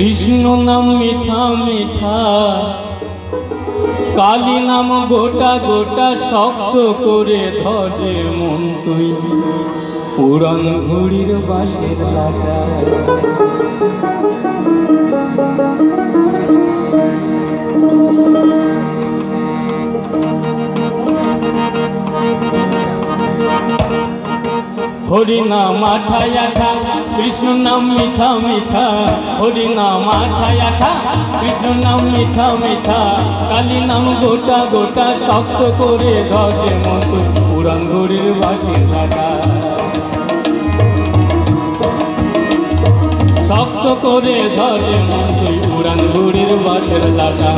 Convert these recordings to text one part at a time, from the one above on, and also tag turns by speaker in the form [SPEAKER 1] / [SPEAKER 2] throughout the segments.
[SPEAKER 1] কৃষ্ণ নাম মিঠা মিঠা, কালী নাম গোটা গোটা, শক্ত করে ধরে মন তুই উড়ান ঘুড়ির বাঁশের লাগা। হরি নাম আঠায় আঠা, কৃষ্ণ নাম মিঠা মিঠা, হরি নাম আঠায় আঠা, কৃষ্ণ নাম মিঠা মিঠা, কালী নাম গোটা গোটা, শক্ত করে ধরে মন তুই উড়ান ঘুড়ির বাঁশের লাগা। শক্ত করে ধরে মন তুই উড়ান ঘুড়ির বাঁশের লাগা।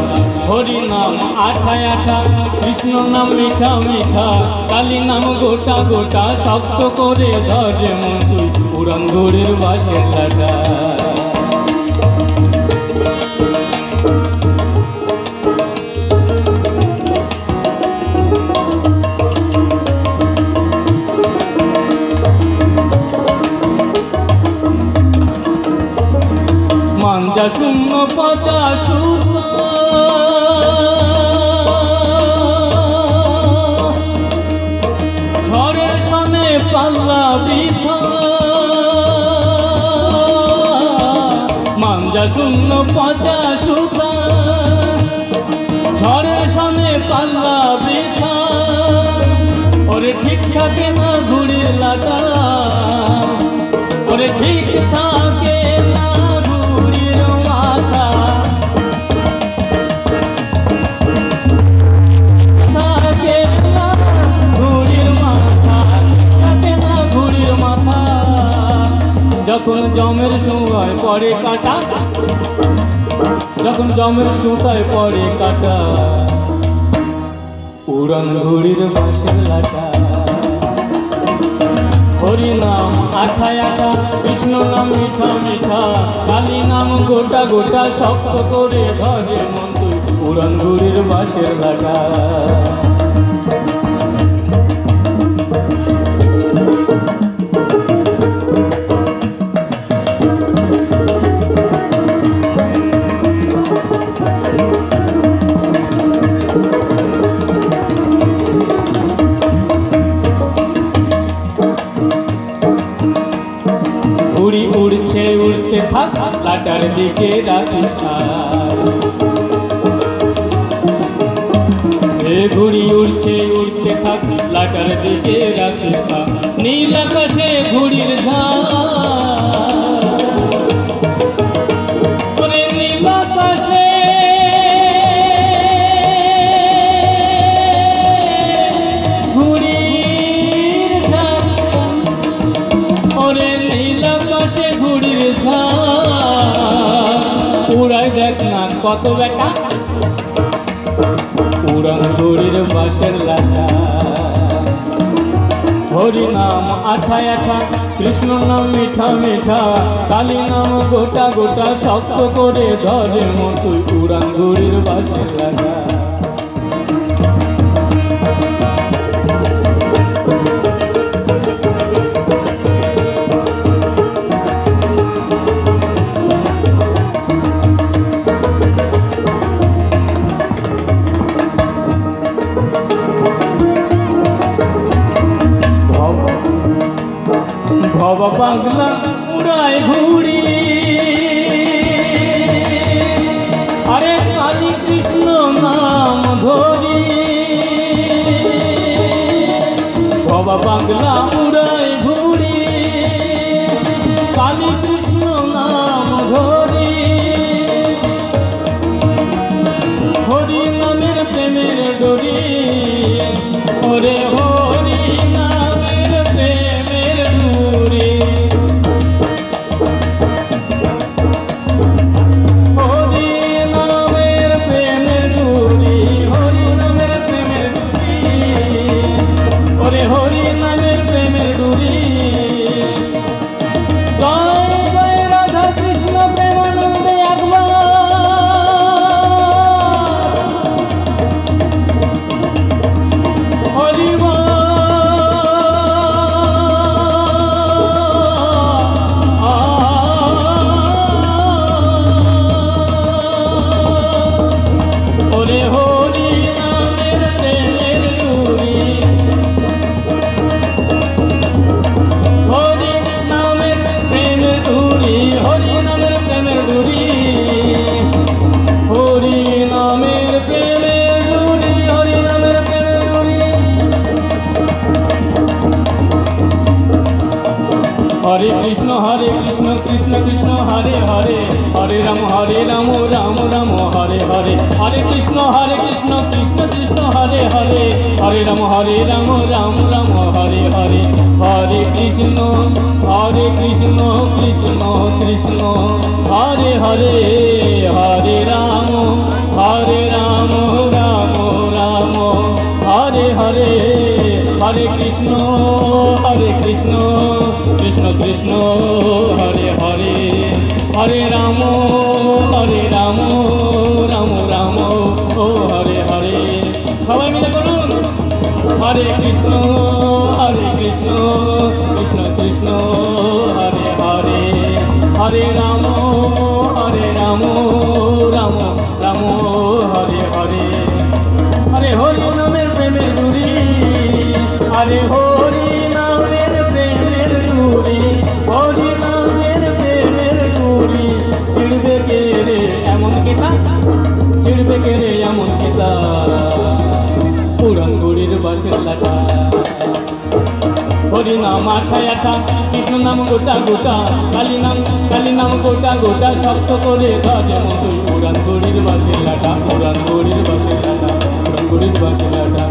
[SPEAKER 1] হরি নাম আঠায় আঠা, কৃষ্ণ নাম মিঠা মিঠা, কালী নাম গোটা গোটা, শক্ত করে ধরে মন তুই উড়ান ঘুড়ির বাঁশের লাগা। মাঞ্জা শূন্য পচা সুতা, ঝড়ের সনে পাল্লা বৃথা। মাঞ্জা শূন্য পচা সুতা, ঝড়ের সনে পাল্লা বৃথা। ওরে ঠিক থাকে না ঘুড়ির লাগা, ওরে ঠিক থাকে না ঘুড়ির মাথা। থাকে না ঘুড়ির মাথা, থাকে না ঘুড়ির মাথা। যখন জমের সময় পড়ে কাটা, যখন জমের সুতায় পড়ে কাটা, উড়ান ঘুড়ির বাঁশের লাগা। হরি নাম আঠায় আঠা, কৃষ্ণ নাম মিঠা মিঠা, কালী নাম গোটা গোটা, শক্ত করে ধরে মন তুই উড়ান ঘুড়ির বাঁশের লাগা। ঘুড়ি উড়ছে উড়তে থাক, লাটার দিকে রাখিস না। এ ঘুড়ি উড়ছে উড়তে থাক, লাটার দিকে রাখিস না। নীল আকাশে ঘুড়ির ঝাঁক, ওরে নীল আকাশে ঘুড়ির ঝাঁক, ওরে নীল আকাশে ঘুড়ির ঝাঁক। উড়াই দেখ না কত বেটা, উড়ান ঘুড়ির বাঁশের লাগা। হরি নাম আঠায় আঠা, কৃষ্ণ নাম মিঠা মিঠা, কালী নাম গোটা গোটা, শক্ত করে ধরে মন তুই উড়ান ঘুড়ির বাঁশের লাগা। ভবা পাগলা উড়ায় ঘুড়ি, আরে কালী কৃষ্ণ নাম ধরি। ভবা পাগলা উড়ায় ঘুড়ি, কালী কৃষ্ণ নাম ধরি। হরি নামের প্রেমের ডোরি, ওরে হরি নামের প্রেমের ডোরি। হরি নামের প্রেমের ডোরি, হরি নামের প্রেমের ডোরি, ওরে হরি নামের প্রেমের ডোরি। হরে কৃষ্ণ কৃষ্ণ কৃষ্ণ হরে হরে, হরে রাম রাম রাম হরে হরে, হরে কৃষ্ণ কৃষ্ণ কৃষ্ণ হরে হরে, হরে রাম রাম রাম হরে হরে, হরে কৃষ্ণ কৃষ্ণ কৃষ্ণ হরে হরে, হরে রাম রাম রাম হরে হরে, হরে কৃষ্ণ কৃষ্ণ কৃষ্ণ হরে হরে, হরে রাম রাম রাম ও হরে হরে। সবাই মিলে করুন, হরে কৃষ্ণ কৃষ্ণ কৃষ্ণ হরে হরে, হরে রাম রাম রাম হরে হরে, হরে হরি নামের প্রেমের ডুরি, হরে হরি নামের প্রেমের ডুরি, হরি নামের প্রেমের ডুরি, ছিড়বে কে রে এমন কেতা, ছিড়বে কে রে এমন কেতা, পুরানগুড়ির বাঁশের লাটা। হরি নাম আঠায় আঠা, কৃষ্ণ নাম গোটা গোটা, কালী নাম গোটা গোটা, শক্ত করে ধরে মধুই পুরানগুড়ির বাঁশের লাটা, পুরানগুড়ির বাঁশের লাটা, পুরানগুড়ির বাঁশের লাটা।